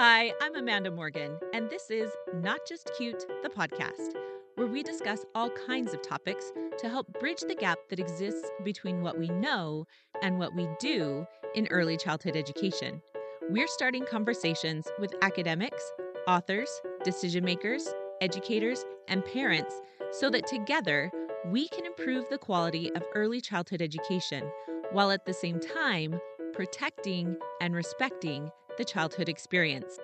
Hi, I'm Amanda Morgan, and this is Not Just Cute, the podcast, where we discuss all kinds of topics to help bridge the gap that exists between what we know and what we do in early childhood education. We're starting conversations with academics, authors, decision makers, educators, and parents so that together we can improve the quality of early childhood education while at the same time protecting and respecting the childhood experience.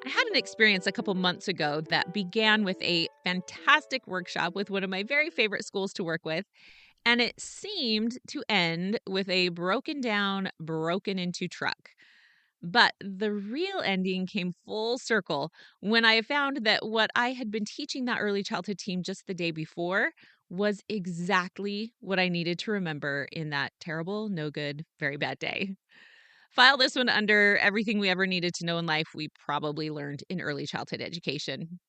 I had an experience a couple months ago that began with a fantastic workshop with one of my very favorite schools to work with, and it seemed to end with a broken down, broken into truck. But the real ending came full circle when I found that what I had been teaching that early childhood team just the day before was exactly what I needed to remember in that terrible, no good, very bad day. File this one under everything we ever needed to know in life we probably learned in early childhood education.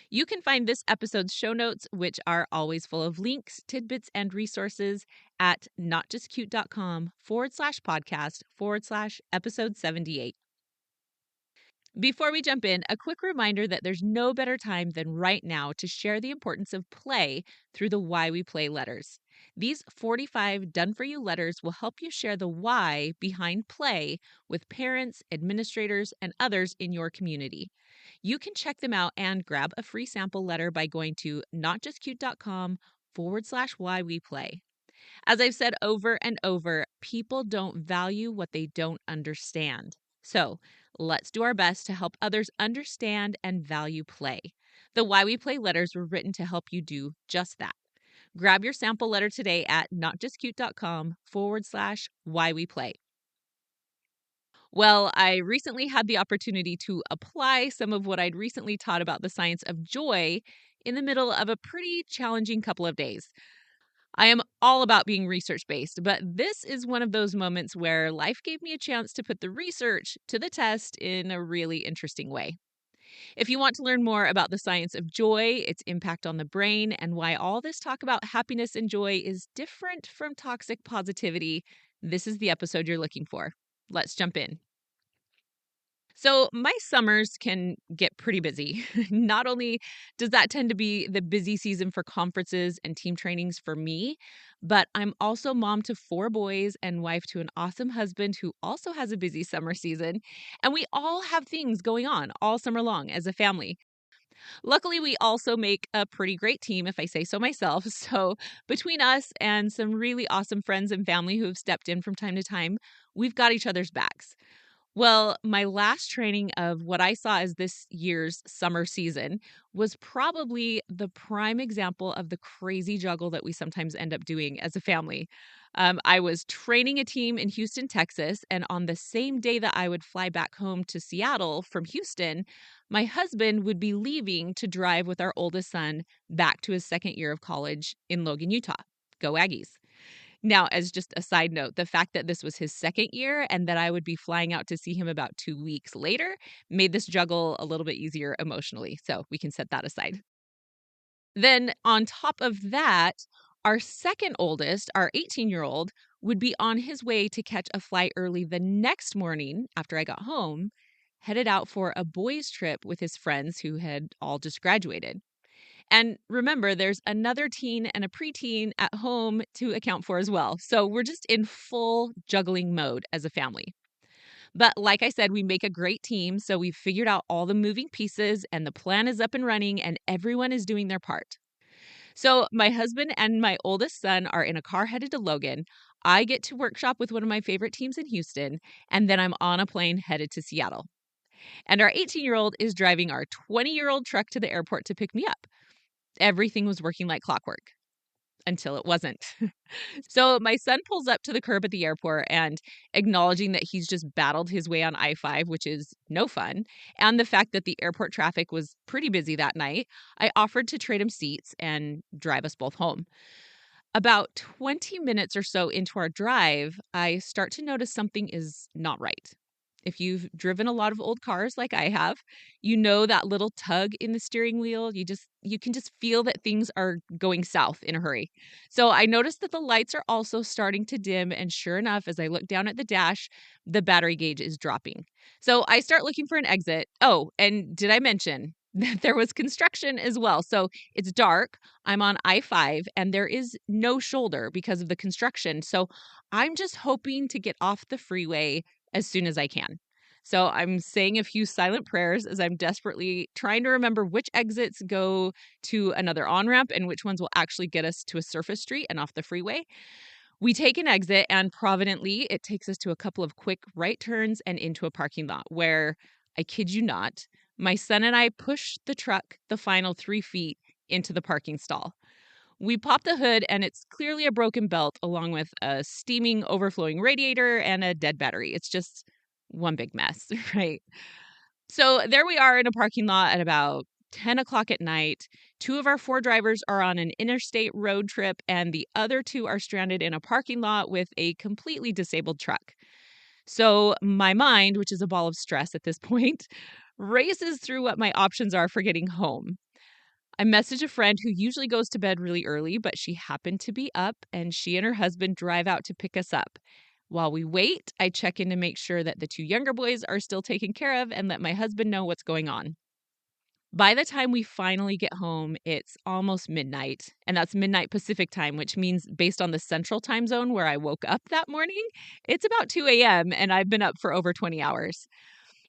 You can find this episode's show notes, which are always full of links, tidbits, and resources at notjustcute.com/podcast/episode 78. Before we jump in, a quick reminder that there's no better time than right now to share the importance of play through the Why We Play letters. These 45 done for you letters will help you share the why behind play with parents, administrators, and others in your community. You can check them out and grab a free sample letter by going to notjustcute.com/why we play. As I've said over and over, people don't value what they don't understand. So let's do our best to help others understand and value play. The Why We Play letters were written to help you do just that. Grab your sample letter today at notjustcute.com/why we play. Well, I recently had the opportunity to apply some of what I'd recently taught about the science of joy in the middle of a pretty challenging couple of days. I am all about being research based, but this is one of those moments where life gave me a chance to put the research to the test in a really interesting way. If you want to learn more about the science of joy, its impact on the brain, and why all this talk about happiness and joy is different from toxic positivity, this is the episode you're looking for. Let's jump in. So, my summers can get pretty busy. Not only does that tend to be the busy season for conferences and team trainings for me, but I'm also mom to 4 boys and wife to an awesome husband who also has a busy summer season. And we all have things going on all summer long as a family. Luckily, we also make a pretty great team, if I say so myself. So, between us and some really awesome friends and family who have stepped in from time to time, we've got each other's backs. Well, my last training of what I saw as this year's summer season was probably the prime example of the crazy juggle that we sometimes end up doing as a family. I was training a team in Houston, Texas, and on the same day that I would fly back home to Seattle from Houston, my husband would be leaving to drive with our oldest son back to his second year of college in Logan, Utah. Go Aggies. Now, as just a side note, the fact that this was his second year and that I would be flying out to see him about 2 weeks later made this juggle a little bit easier emotionally, so we can set that aside. Then on top of that, our second oldest, our 18-year-old, would be on his way to catch a flight early the next morning after I got home, headed out for a boys' trip with his friends who had all just graduated. And remember, there's another teen and a preteen at home to account for as well. So we're just in full juggling mode as a family. But like I said, we make a great team. So we've figured out all the moving pieces and the plan is up and running and everyone is doing their part. So my husband and my oldest son are in a car headed to Logan. I get to workshop with one of my favorite teams in Houston, and then I'm on a plane headed to Seattle. And our 18-year-old is driving our 20-year-old truck to the airport to pick me up. Everything was working like clockwork until it wasn't. So my son pulls up to the curb at the airport and acknowledging that he's just battled his way on I-5, which is no fun, and the fact that the airport traffic was pretty busy that night, I offered to trade him seats and drive us both home. About 20 minutes or so into our drive, I start to notice something is not right. If you've driven a lot of old cars like I have, you know that little tug in the steering wheel. You can just feel that things are going south in a hurry. So I noticed that the lights are also starting to dim, and sure enough, as I look down at the dash, the battery gauge is dropping. So I start looking for an exit. Oh, and did I mention that there was construction as well? So it's dark. I'm on I-5 and there is no shoulder because of the construction. So I'm just hoping to get off the freeway as soon as I can. So I'm saying a few silent prayers as I'm desperately trying to remember which exits go to another on-ramp and which ones will actually get us to a surface street and off the freeway. We take an exit, and providently, it takes us to a couple of quick right turns and into a parking lot where, I kid you not, my son and I push the truck the final 3 feet into the parking stall. We pop the hood, and it's clearly a broken belt along with a steaming, overflowing radiator and a dead battery. It's just one big mess, right? So there we are in a parking lot at about 10 o'clock at night. Two of our four drivers are on an interstate road trip, and the other two are stranded in a parking lot with a completely disabled truck. So my mind, which is a ball of stress at this point, races through what my options are for getting home. I message a friend who usually goes to bed really early, but she happened to be up, and she and her husband drive out to pick us up. While we wait, I check in to make sure that the two younger boys are still taken care of and let my husband know what's going on. By the time we finally get home, it's almost midnight, and that's midnight Pacific time, which means based on the central time zone where I woke up that morning, it's about 2 a.m., and I've been up for over 20 hours.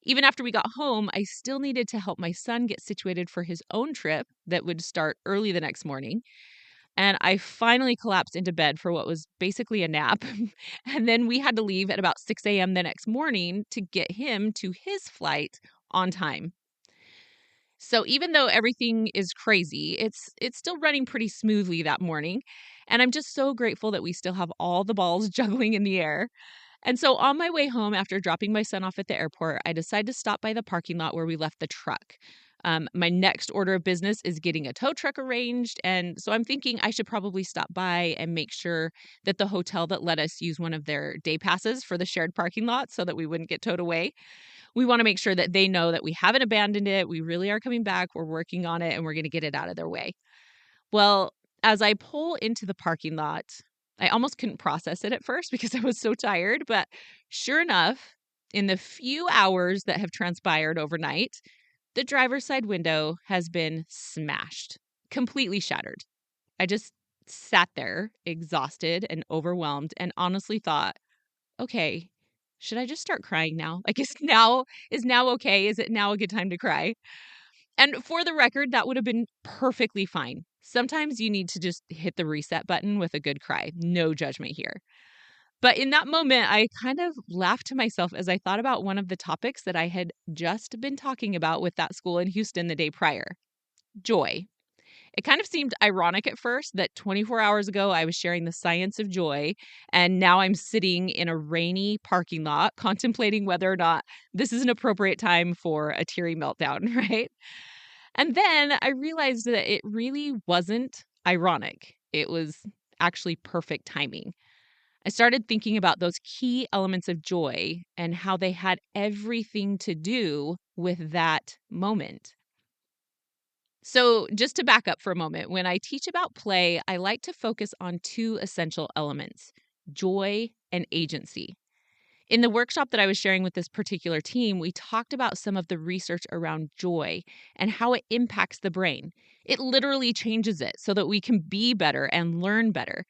Even after we got home, I still needed to help my son get situated for his own trip that would start early the next morning. And I finally collapsed into bed for what was basically a nap. And then we had to leave at about 6 a.m. the next morning to get him to his flight on time. So even though everything is crazy, it's still running pretty smoothly that morning. And I'm just so grateful that we still have all the balls juggling in the air. And so on my way home after dropping my son off at the airport, I decide to stop by the parking lot where we left the truck. My next order of business is getting a tow truck arranged. And so I'm thinking I should probably stop by and make sure that the hotel that let us use one of their day passes for the shared parking lot so that we wouldn't get towed away. We want to make sure that they know that we haven't abandoned it. We really are coming back. We're working on it and we're going to get it out of their way. Well, as I pull into the parking lot, I almost couldn't process it at first because I was so tired. But sure enough, in the few hours that have transpired overnight, the driver's side window has been smashed, completely shattered. I just sat there, exhausted and overwhelmed, and honestly thought, okay, should I just start crying now? Like, is now okay? Is it now a good time to cry? And for the record, that would have been perfectly fine. Sometimes you need to just hit the reset button with a good cry. No judgment here. But in that moment, I kind of laughed to myself as I thought about one of the topics that I had just been talking about with that school in Houston the day prior: joy. It kind of seemed ironic at first that 24 hours ago I was sharing the science of joy, and now I'm sitting in a rainy parking lot contemplating whether or not this is an appropriate time for a teary meltdown, right? And then I realized that it really wasn't ironic. It was actually perfect timing. I started thinking about those key elements of joy and how they had everything to do with that moment. So, just to back up for a moment, when I teach about play, I like to focus on two essential elements: joy and agency. In the workshop that I was sharing with this particular team, we talked about some of the research around joy and how it impacts the brain. It literally changes it so that we can be better and learn better.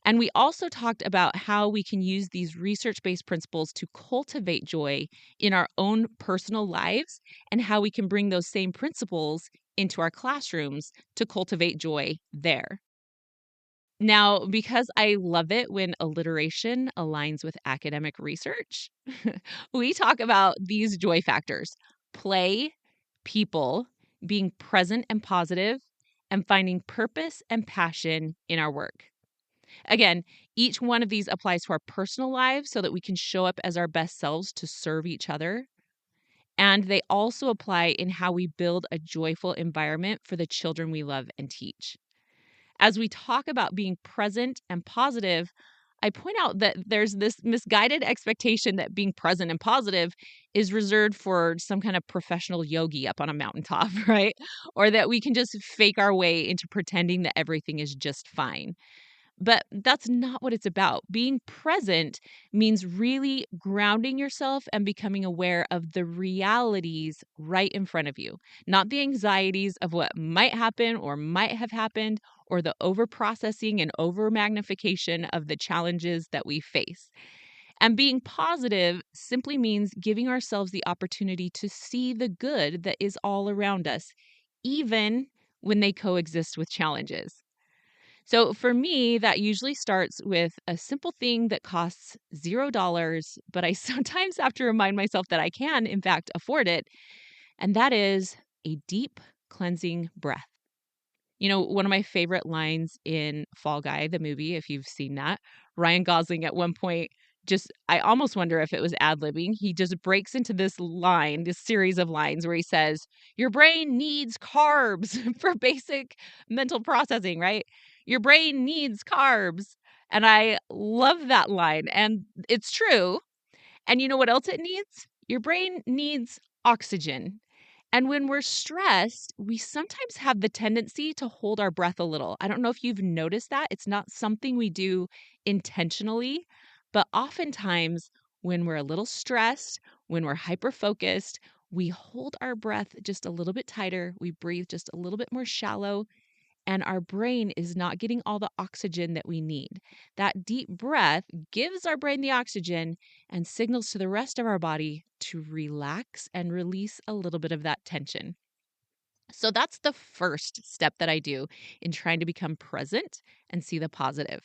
And we also talked about how we can use these research based principles to cultivate joy in our own personal lives and how we can bring those same principles into our classrooms to cultivate joy there. Now, because I love it when alliteration aligns with academic research, we talk about these joy factors: play, people, being present and positive, and finding purpose and passion in our work. Again, each one of these applies to our personal lives so that we can show up as our best selves to serve each other. And they also apply in how we build a joyful environment for the children we love and teach. As we talk about being present and positive, I point out that there's this misguided expectation that being present and positive is reserved for some kind of professional yogi up on a mountaintop, right? Or that we can just fake our way into pretending that everything is just fine. But that's not what it's about. Being present means really grounding yourself and becoming aware of the realities right in front of you, not the anxieties of what might happen or might have happened, or the over processing and over magnification of the challenges that we face. And being positive simply means giving ourselves the opportunity to see the good that is all around us, even when they coexist with challenges. So for me, that usually starts with a simple thing that costs $0, but I sometimes have to remind myself that I can, in fact, afford it. And that is a deep cleansing breath. One of my favorite lines in Fall Guy, the movie, if you've seen that, Ryan Gosling at one point I almost wonder if it was ad-libbing. He just breaks into this series of lines where he says, "Your brain needs carbs for basic mental processing," right? Your brain needs carbs. And I love that line. And it's true. And you know what else it needs? Your brain needs oxygen. And when we're stressed, we sometimes have the tendency to hold our breath a little. I don't know if you've noticed that. It's not something we do intentionally, but oftentimes when we're a little stressed, when we're hyper focused, we hold our breath just a little bit tighter. We breathe just a little bit more shallow, and our brain is not getting all the oxygen that we need. That deep breath gives our brain the oxygen and signals to the rest of our body to relax and release a little bit of that tension. So that's the first step that I do in trying to become present and see the positive.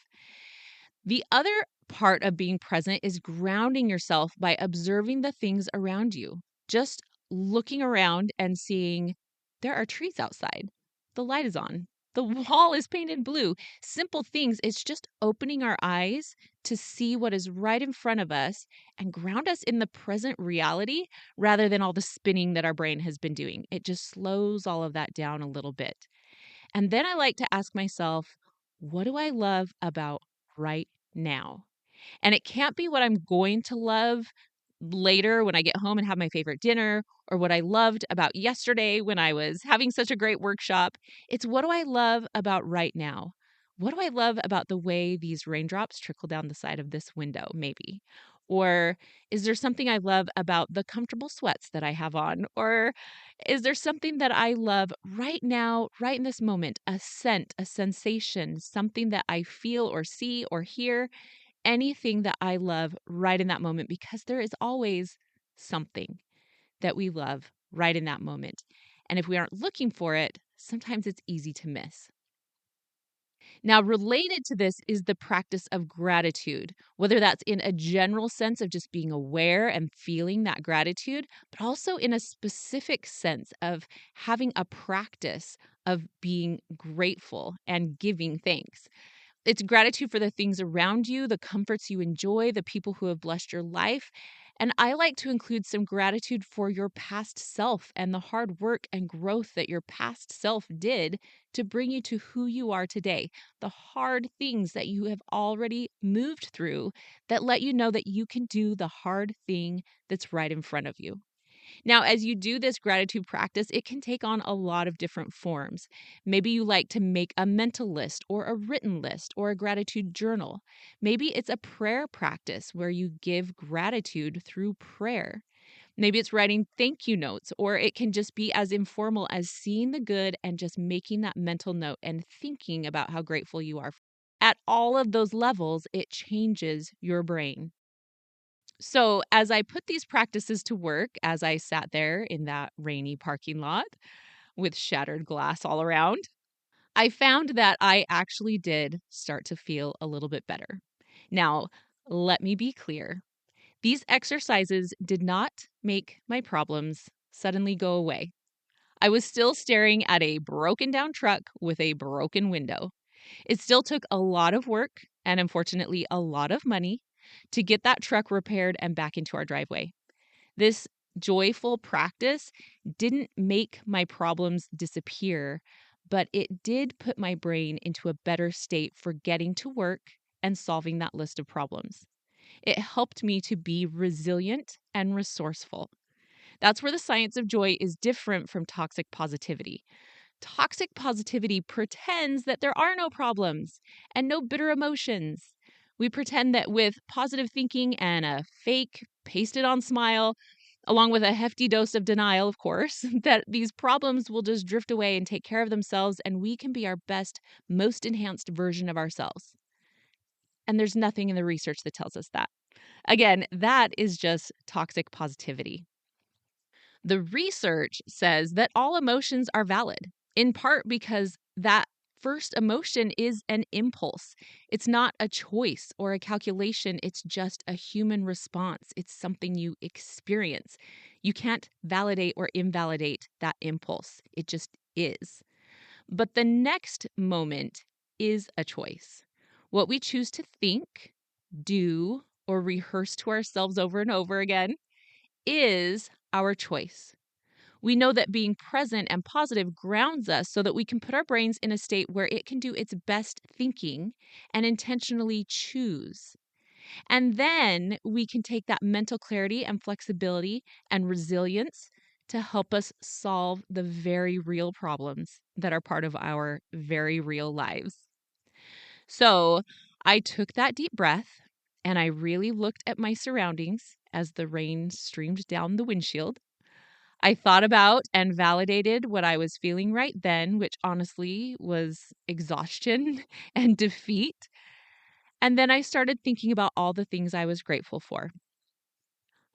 The other part of being present is grounding yourself by observing the things around you. Just looking around and seeing there are trees outside. The light is on. The wall is painted blue. Simple things. It's just opening our eyes to see what is right in front of us and ground us in the present reality rather than all the spinning that our brain has been doing. It just slows all of that down a little bit. And then I like to ask myself, what do I love about right now? And it can't be what I'm going to love later when I get home and have my favorite dinner, or what I loved about yesterday when I was having such a great workshop. It's what do I love about right now? What do I love about the way these raindrops trickle down the side of this window, maybe? Or is there something I love about the comfortable sweats that I have on? Or is there something that I love right now, right in this moment? A scent, a sensation, something that I feel or see or hear, anything that I love right in that moment, because there is always something that we love right in that moment. And if we aren't looking for it, sometimes it's easy to miss. Now, related to this is the practice of gratitude, whether that's in a general sense of just being aware and feeling that gratitude, but also in a specific sense of having a practice of being grateful and giving thanks. It's gratitude for the things around you, the comforts you enjoy, the people who have blessed your life. And I like to include some gratitude for your past self and the hard work and growth that your past self did to bring you to who you are today. The hard things that you have already moved through that let you know that you can do the hard thing that's right in front of you. Now, as you do this gratitude practice, it can take on a lot of different forms. Maybe you like to make a mental list or a written list or a gratitude journal. Maybe it's a prayer practice where you give gratitude through prayer. Maybe it's writing thank you notes, or it can just be as informal as seeing the good and just making that mental note and thinking about how grateful you are. At all of those levels, it changes your brain. So, as I put these practices to work, as I sat there in that rainy parking lot with shattered glass all around, I found that I actually did start to feel a little bit better. Now, let me be clear. These exercises did not make my problems suddenly go away. I was still staring at a broken down truck with a broken window. It still took a lot of work and, unfortunately, a lot of money to get that truck repaired and back into our driveway. This joyful practice didn't make my problems disappear, but it did put my brain into a better state for getting to work and solving that list of problems. It helped me to be resilient and resourceful. That's where the science of joy is different from toxic positivity. Toxic positivity pretends that there are no problems and no bitter emotions. We pretend that with positive thinking and a fake, pasted on smile, along with a hefty dose of denial, of course, that these problems will just drift away and take care of themselves, and we can be our best, most enhanced version of ourselves. And there's nothing in the research that tells us that. Again, that is just toxic positivity. The research says that all emotions are valid, in part because that first emotion is an impulse. It's not a choice or a calculation. It's just a human response. It's something you experience. You can't validate or invalidate that impulse. It just is. But the next moment is a choice. What we choose to think, do, or rehearse to ourselves over and over again is our choice. We know that being present and positive grounds us so that we can put our brains in a state where it can do its best thinking and intentionally choose. And then we can take that mental clarity and flexibility and resilience to help us solve the very real problems that are part of our very real lives. So I took that deep breath and I really looked at my surroundings as the rain streamed down the windshield. I thought about and validated what I was feeling right then, which honestly was exhaustion and defeat. And then I started thinking about all the things I was grateful for.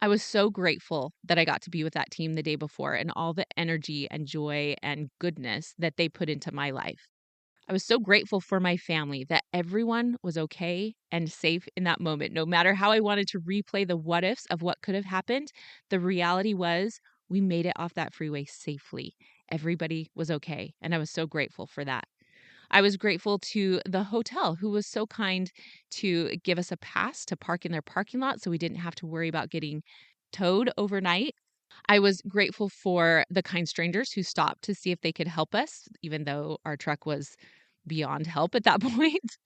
I was so grateful that I got to be with that team the day before and all the energy and joy and goodness that they put into my life. I was so grateful for my family that everyone was okay and safe in that moment. No matter how I wanted to replay the what ifs of what could have happened, the reality was we made it off that freeway safely. Everybody was okay. And I was so grateful for that. I was grateful to the hotel who was so kind to give us a pass to park in their parking lot so we didn't have to worry about getting towed overnight. I was grateful for the kind strangers who stopped to see if they could help us, even though our truck was beyond help at that point.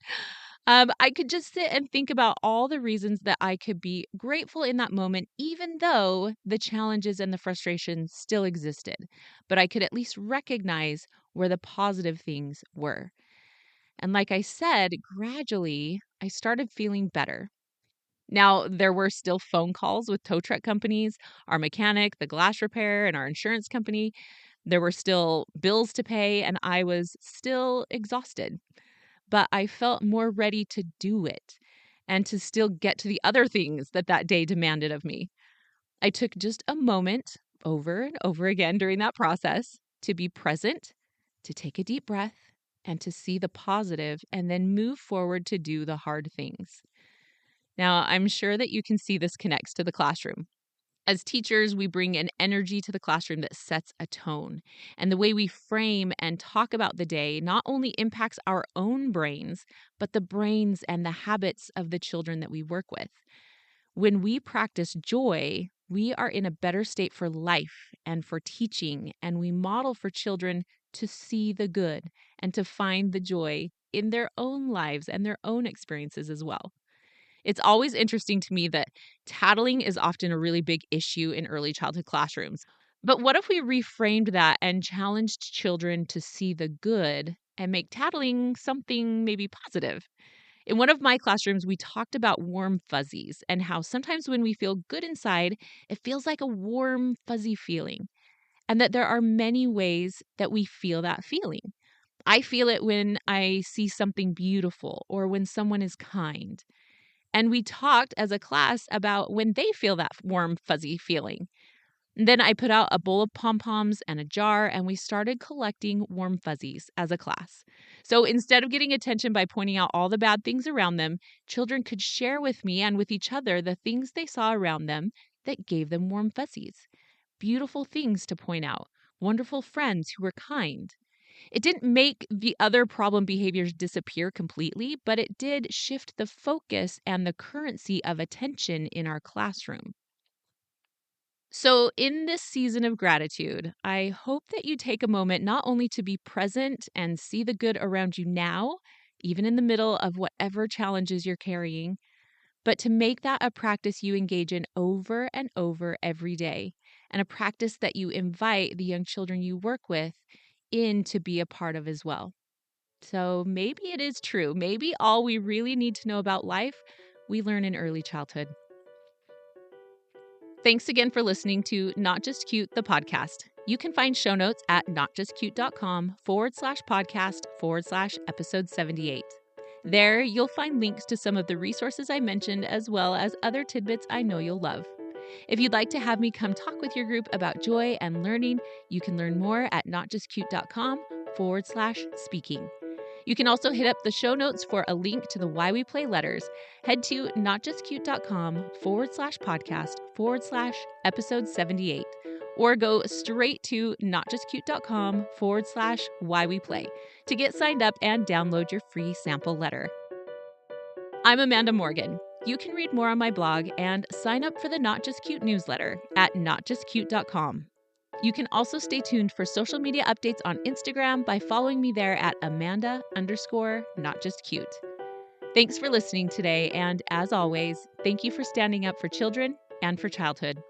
I could just sit and think about all the reasons that I could be grateful in that moment, even though the challenges and the frustrations still existed. But I could at least recognize where the positive things were. And like I said, gradually I started feeling better. Now, there were still phone calls with tow truck companies, our mechanic, the glass repair, and our insurance company. There were still bills to pay, and I was still exhausted. But I felt more ready to do it and to still get to the other things that that day demanded of me. I took just a moment over and over again during that process to be present, to take a deep breath, and to see the positive, and then move forward to do the hard things. Now, I'm sure that you can see this connects to the classroom. As teachers, we bring an energy to the classroom that sets a tone. And the way we frame and talk about the day not only impacts our own brains, but the brains and the habits of the children that we work with. When we practice joy, we are in a better state for life and for teaching, and we model for children to see the good and to find the joy in their own lives and their own experiences as well. It's always interesting to me that tattling is often a really big issue in early childhood classrooms. But what if we reframed that and challenged children to see the good and make tattling something maybe positive? In one of my classrooms, we talked about warm fuzzies and how sometimes when we feel good inside, it feels like a warm, fuzzy feeling, and that there are many ways that we feel that feeling. I feel it when I see something beautiful or when someone is kind. And we talked as a class about when they feel that warm, fuzzy feeling. And then I put out a bowl of pom poms and a jar, and we started collecting warm fuzzies as a class. So instead of getting attention by pointing out all the bad things around them, children could share with me and with each other the things they saw around them that gave them warm fuzzies. Beautiful things to point out, wonderful friends who were kind. It didn't make the other problem behaviors disappear completely, but it did shift the focus and the currency of attention in our classroom. So, in this season of gratitude, I hope that you take a moment not only to be present and see the good around you now, even in the middle of whatever challenges you're carrying, but to make that a practice you engage in over and over every day, and a practice that you invite the young children you work with in to be a part of as well. So maybe it is true. Maybe all we really need to know about life, we learn in early childhood. Thanks again for listening to Not Just Cute, the podcast. You can find show notes at notjustcute.com/podcast/episode 78. There, you'll find links to some of the resources I mentioned, as well as other tidbits I know you'll love. If you'd like to have me come talk with your group about joy and learning, you can learn more at notjustcute.com/speaking. You can also hit up the show notes for a link to the Why We Play letters. Head to notjustcute.com/podcast/episode 78, or go straight to notjustcute.com/why we play to get signed up and download your free sample letter. I'm Amanda Morgan. You can read more on my blog and sign up for the Not Just Cute newsletter at notjustcute.com. You can also stay tuned for social media updates on Instagram by following me there at Amanda_notjustcute. Thanks for listening today, and as always, thank you for standing up for children and for childhood.